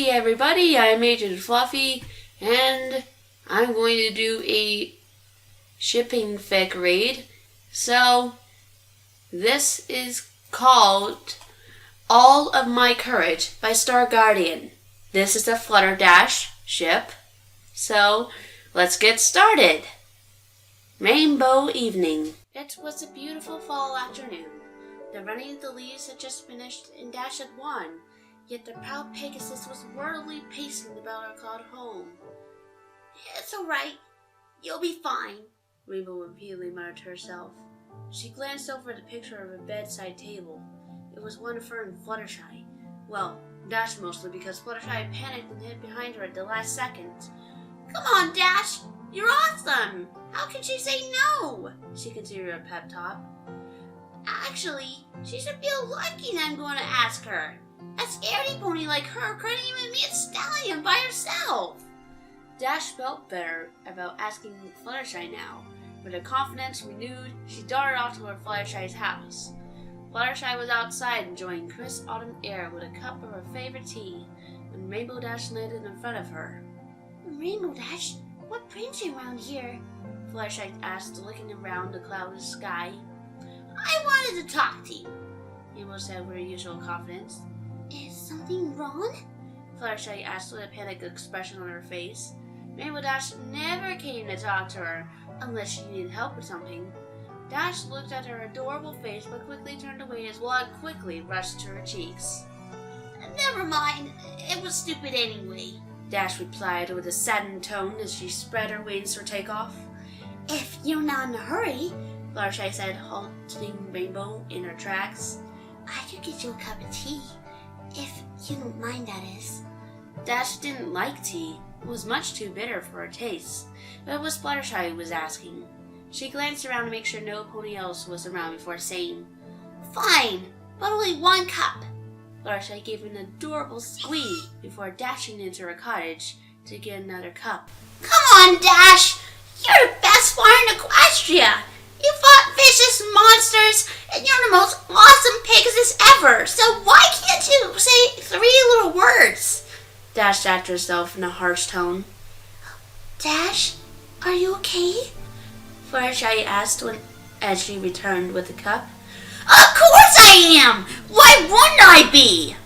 Hey everybody, I'm Agent Fluffy, and I'm going to do a shipping fic raid. So, this is called All of My Courage by StarGuardian. This is a Flutterdash ship. So, let's get started. Rainbow Evening. It was a beautiful fall afternoon. The running of the leaves had just finished and Dash had won. Yet the proud Pegasus was wordily pacing about our cloud home. "It's all right. You'll be fine," Rainbow repeatedly muttered to herself. She glanced over at the picture of a bedside table. It was one of her and Fluttershy. Well, Dash mostly, because Fluttershy panicked and hid behind her at the last second. "Come on, Dash! You're awesome! How can she say no?" she continued her pep talk. "Actually, she should feel lucky that I'm going to ask her. A scaredy pony like her couldn't even meet a stallion by herself." Dash felt better about asking Fluttershy now. With her confidence renewed, she darted off toward Fluttershy's house. Fluttershy was outside enjoying crisp autumn air with a cup of her favorite tea when Rainbow Dash landed in front of her. "Rainbow Dash, what brings you around here?" Fluttershy asked, looking around the cloudless sky. "I wanted to talk to you," Rainbow said with her usual confidence. "Is something wrong?" Fluttershy asked with a panicked expression on her face. Rainbow Dash never came to talk to her unless she needed help with something. Dash looked at her adorable face but quickly turned away as blood quickly rushed to her cheeks. "Never mind, it was stupid anyway," Dash replied with a saddened tone as she spread her wings for takeoff. "If you're not in a hurry," Fluttershy said, halting Rainbow in her tracks, "I could get you a cup of tea. If you don't mind, that is." Dash didn't like tea. It was much too bitter for her taste, but it was Fluttershy who was asking. She glanced around to make sure no pony else was around before saying, "Fine, but only one cup." Fluttershy gave an adorable squeak before dashing into her cottage to get another cup. "Come on, Dash! You're the best flyer in Equestria! You fought vicious monsters, and you're the most awesome Pegasus ever, so why can't you say 3 little words?" Dash asked herself in a harsh tone. "Dash, are you okay?" Fluttershy asked as she returned with the cup. "Of course I am! Why wouldn't I be?"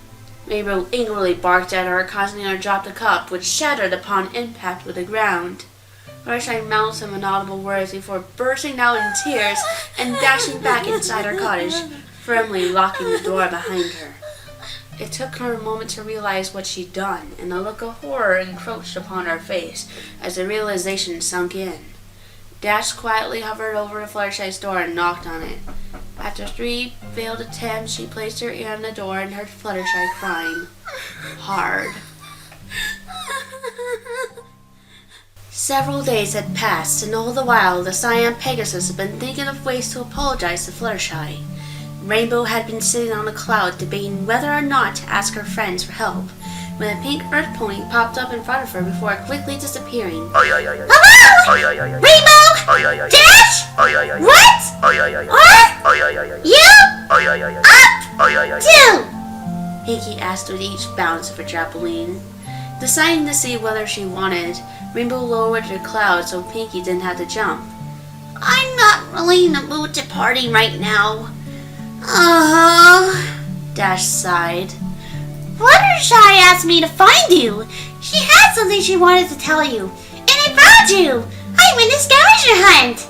Rainbow angrily barked at her, causing her to drop the cup, which shattered upon impact with the ground. Fluttershy mouthed some inaudible words before bursting out in tears and dashing back inside her cottage, firmly locking the door behind her. It took her a moment to realize what she'd done, and a look of horror encroached upon her face as the realization sunk in. Dash quietly hovered over Fluttershy's door and knocked on it. After 3 failed attempts, she placed her ear on the door and heard Fluttershy crying hard. Several days had passed, and all the while the Cyan Pegasus had been thinking of ways to apologize to Fluttershy. Rainbow had been sitting on a cloud debating whether or not to ask her friends for help, when a pink earth pony popped up in front of her before quickly disappearing. "Hello? Rainbow? Dash? What? You? Up? Two?" Pinkie asked with each bounce of her trampoline. Deciding to see whether she wanted, Rainbow lowered her cloud so Pinkie didn't have to jump. "I'm not really in the mood to party right now." Dash sighed. "Fluttershy asked me to find you. She had something she wanted to tell you, and I found you. I'm in a scavenger hunt."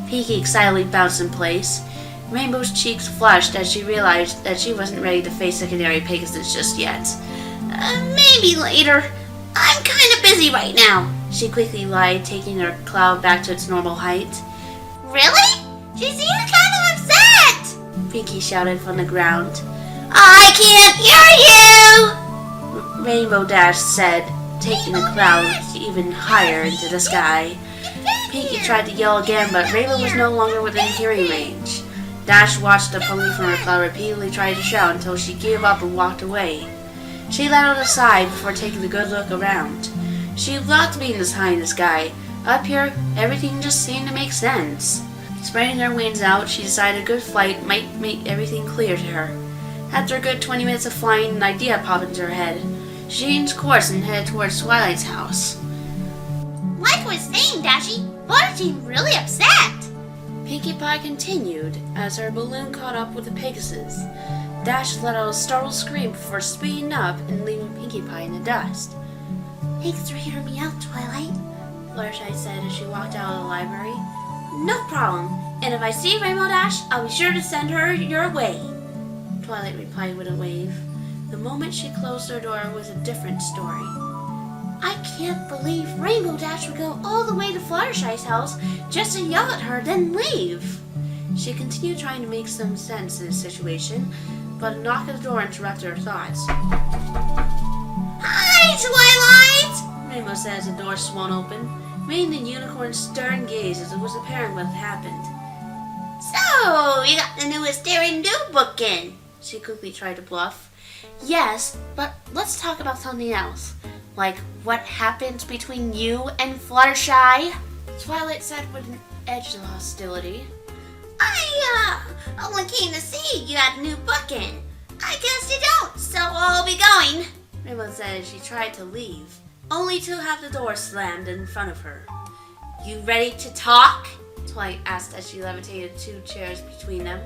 Pinkie excitedly bounced in place. Rainbow's cheeks flushed as she realized that she wasn't ready to face the Canary Pegasus just yet. Maybe later. I'm kind of busy right now," she quickly lied, taking her cloud back to its normal height. "Really? She seemed kind of upset," Pinkie shouted from the ground. "I can't hear you," Rainbow Dash said, taking the cloud even higher into the sky. Pinkie tried to yell again, but Rainbow was no longer within hearing range. Dash watched the pony from her cloud repeatedly try to shout until she gave up and walked away. She let out a sigh before taking a good look around. She loved being this high in the sky. Up here, everything just seemed to make sense. Spreading her wings out, she decided a good flight might make everything clear to her. After a good 20 minutes of flying, an idea popped into her head. She changed course and headed towards Twilight's house. Like I was saying, Dashy, Flutter seemed really upset. Pinkie Pie continued as her balloon caught up with the Pegasus. Dash let out a startled scream before speeding up and leaving Pinkie Pie in the dust. Thanks for hearing me out, Twilight, Fluttershy said as she walked out of the library. No problem. And if I see Rainbow Dash, I'll be sure to send her your way. Twilight replied with a wave. The moment she closed her door was a different story. I can't believe Rainbow Dash would go all the way to Fluttershy's house just to yell at her, then leave. She continued trying to make some sense of the situation, but a knock at the door interrupted her thoughts. Hi, Twilight! Rainbow said as the door swung open, making the unicorn's stern gaze as it was apparent what had happened. So, you got the newest Daring Do book in? She quickly tried to bluff. Yes, but let's talk about something else. Like what happened between you and Fluttershy? Twilight said with an edge of hostility. I only came to see you had a new book in. I guess you don't, so I'll be going. Rainbow said as she tried to leave, only to have the door slammed in front of her. You ready to talk? Twilight asked as she levitated 2 chairs between them.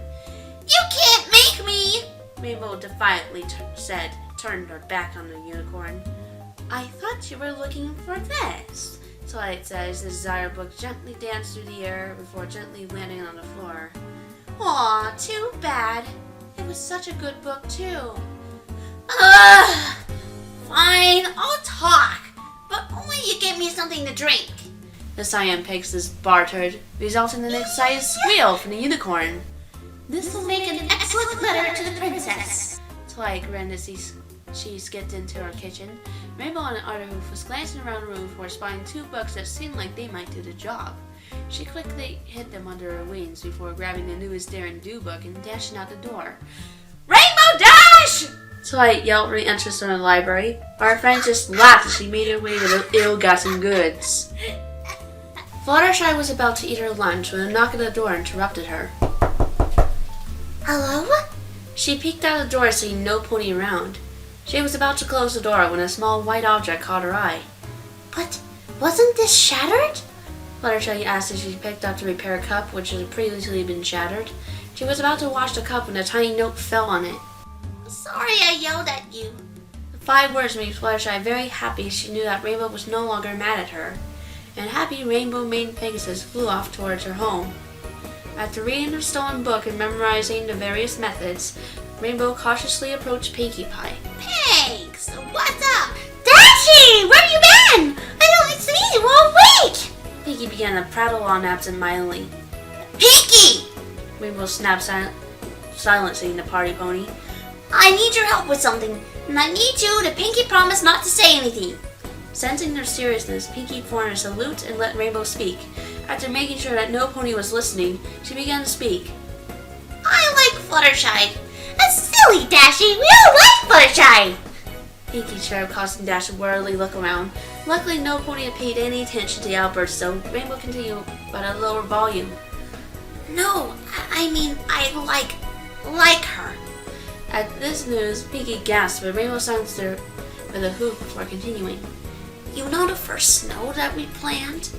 You can't make me! Rainbow defiantly said, turned her back on the unicorn. I thought you were looking for this, Twilight said as the desire book gently danced through the air before gently landing on the floor. Aw, too bad. It was such a good book, too. Ugh! Fine, I'll talk, but only you give me something to drink. The cyan Pegasus bartered, resulting in an excited squeal from the unicorn. This will make an excellent letter to the princess. Twilight grinned as she skipped into her kitchen. Rainbow and Utterhoof was glancing around the room before spotting 2 books that seemed like they might do the job. She quickly hid them under her wings before grabbing the newest Daring Do book and dashing out the door. Rainbow Dash! Twilight yelled re-entrance from the library. Our friend just laughed as she made her way to the ill-gotten goods. Fluttershy was about to eat her lunch when a knock at the door interrupted her. Hello? She peeked out the door seeing no pony around. She was about to close the door when a small white object caught her eye. But wasn't this shattered? Fluttershy asked as she picked up to repair a cup which had previously been shattered. She was about to wash the cup when a tiny note fell on it. Sorry I yelled at you. The 5 words made Fluttershy very happy as she knew that Rainbow was no longer mad at her. And happy Rainbow-maned Pegasus flew off towards her home. After reading the stolen book and memorizing the various methods, Rainbow cautiously approached Pinkie Pie. Thanks! What's up? Dashy! Where you been? I only seen you all week! Pinkie began to prattle on absent-mindedly. Pinkie! Rainbow snapped, silencing the party pony. I need your help with something, and I need you to Pinkie promise not to say anything. Sensing their seriousness, Pinkie formed a salute and let Rainbow speak. After making sure that no pony was listening, she began to speak. I like Fluttershy. That's silly, Dashy. We all like Fluttershy. Pinkie tried causing Dash to worriedly look around. Luckily, no pony had paid any attention to the outburst, so Rainbow continued, but at a lower volume. No, I mean, I like her. At this news, Pinkie gasped, but Rainbow silenced her with a hoop before continuing. You know the first snow that we planned?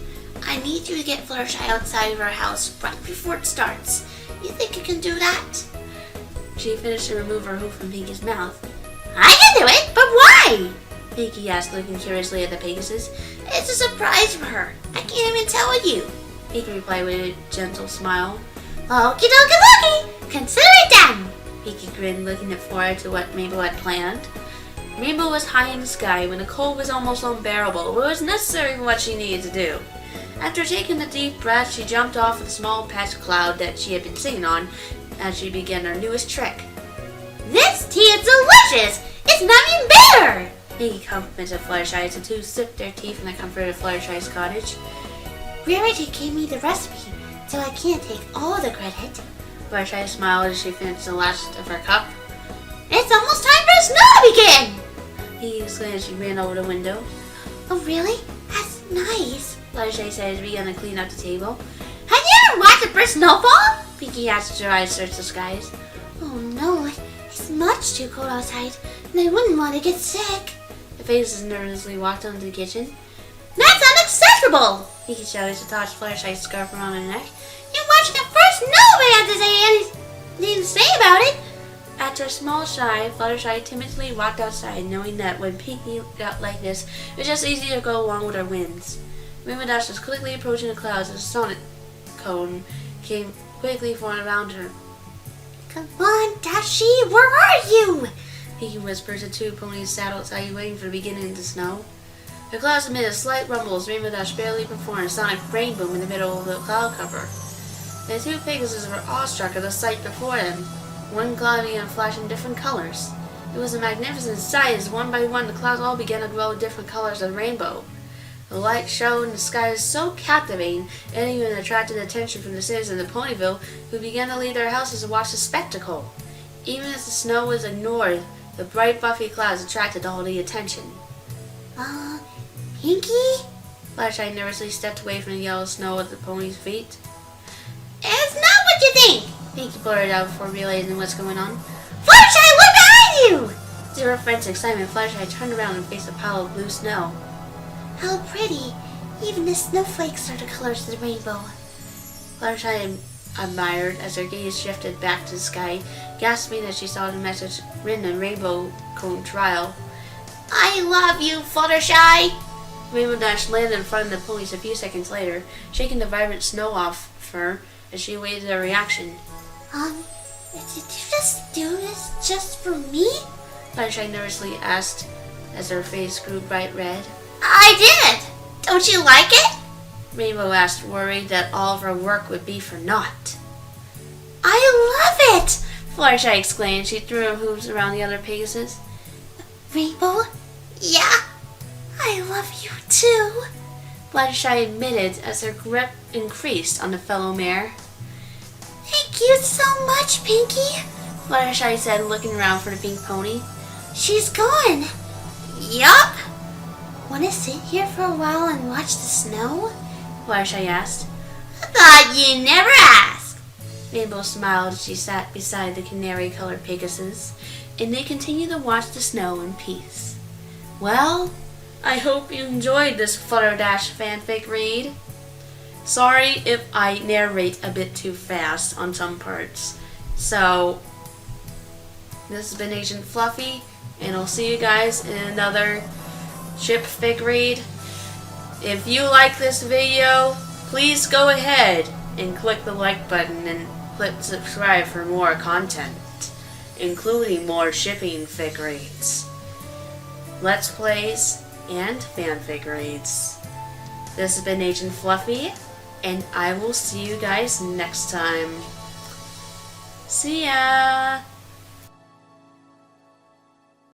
I need you to get Fluttershy outside of our house right before it starts. You think you can do that? She finished to remove her hoop from Pinkie's mouth. I can do it, but why? Pinkie asked, looking curiously at the Pegasus. It's a surprise for her. I can't even tell you. Pinkie replied with a gentle smile. Okie dokie dokie. Consider it done. Pinkie grinned, looking forward to what Rainbow had planned. Rainbow was high in the sky when the cold was almost unbearable, but it was necessary for what she needed to do. After taking a deep breath, she jumped off the small patch of cloud that she had been sitting on as she began her newest trick. This tea is delicious! It's not even bitter! Pinkie complimented Fluttershy as the 2 sipped their tea from the comfort of Fluttershy's cottage. Rarity gave me the recipe, so I can't take all the credit. Fluttershy smiled as she finished the last of her cup. It's almost time for snow to begin! Pinkie exclaimed as she ran over the window. Oh really? That's nice. Fluttershy said as she began to clean up the table. Have you ever watched the first snowfall? Pinkie asked as her eyes searched the skies. Oh no, it's much too cold outside, and I wouldn't want to get sick. The The faces nervously walked onto the kitchen. That's unacceptable! Pinkie shouted to toss Fluttershy's scarf around her neck. You're watching it first. Nobody has to say anything to say about it. After a small sigh, Fluttershy timidly walked outside, knowing that when Pinkie got like this, it was just easy to go along with her whims. Rainbow Dash was quickly approaching the clouds as a sonic cone came quickly flying around her. Come on, Dashie, where are you? Pinkie whispered to two ponies sat outside waiting for the beginning of the snow. The clouds emitted slight rumbles. Rainbow Dash barely performed a sonic rain boom in the middle of the cloud cover. The two Pegasus were awestruck at the sight before them. One cloud began flashing different colors. It was a magnificent sight as one by one the clouds all began to glow different colors of the rainbow. The light show in the sky was so captivating, it even attracted attention from the citizens of Ponyville, who began to leave their houses to watch the spectacle. Even as the snow was ignored, the bright buffy clouds attracted all the attention. Pinkie? Fluttershy nervously stepped away from the yellow snow at the pony's feet. It's not what you think! Pinkie blurted out before realizing what's going on. Fluttershy, look behind you! To her friend's excitement, Fluttershy turned around and faced a pile of blue snow. How pretty! Even the snowflakes are the colors of the rainbow. Fluttershy admired as her gaze shifted back to the sky, gasping as she saw the message written in rainbow cone trial. I love you, Fluttershy! Rainbow Dash landed in front of the ponies a few seconds later, shaking the vibrant snow off her as she awaited their reaction. Did you just do this just for me? Fluttershy nervously asked as her face grew bright red. I did! Don't you like it? Rainbow asked, worried that all of her work would be for naught. I love it! Fluttershy exclaimed. She threw her hooves around the other Pegasus. Rainbow? Yeah, I love you too. Fluttershy admitted as her grip increased on the fellow mare. Thank you so much, Pinkie, Fluttershy said, looking around for the pink pony. She's gone. Yup. Want to sit here for a while and watch the snow? Fluttershy asked. I thought you never asked. Rainbow smiled as she sat beside the canary-colored Pegasus, and they continued to watch the snow in peace. Well, I hope you enjoyed this Flutterdash fanfic read. Sorry if I narrate a bit too fast on some parts. So, this has been Agent Fluffy, and I'll see you guys in another Shipfic read. If you like this video, please go ahead and click the like button and click subscribe for more content, including more shipping fic reads, let's plays, and fanfic reads. This has been Agent Fluffy, and I will see you guys next time. See ya!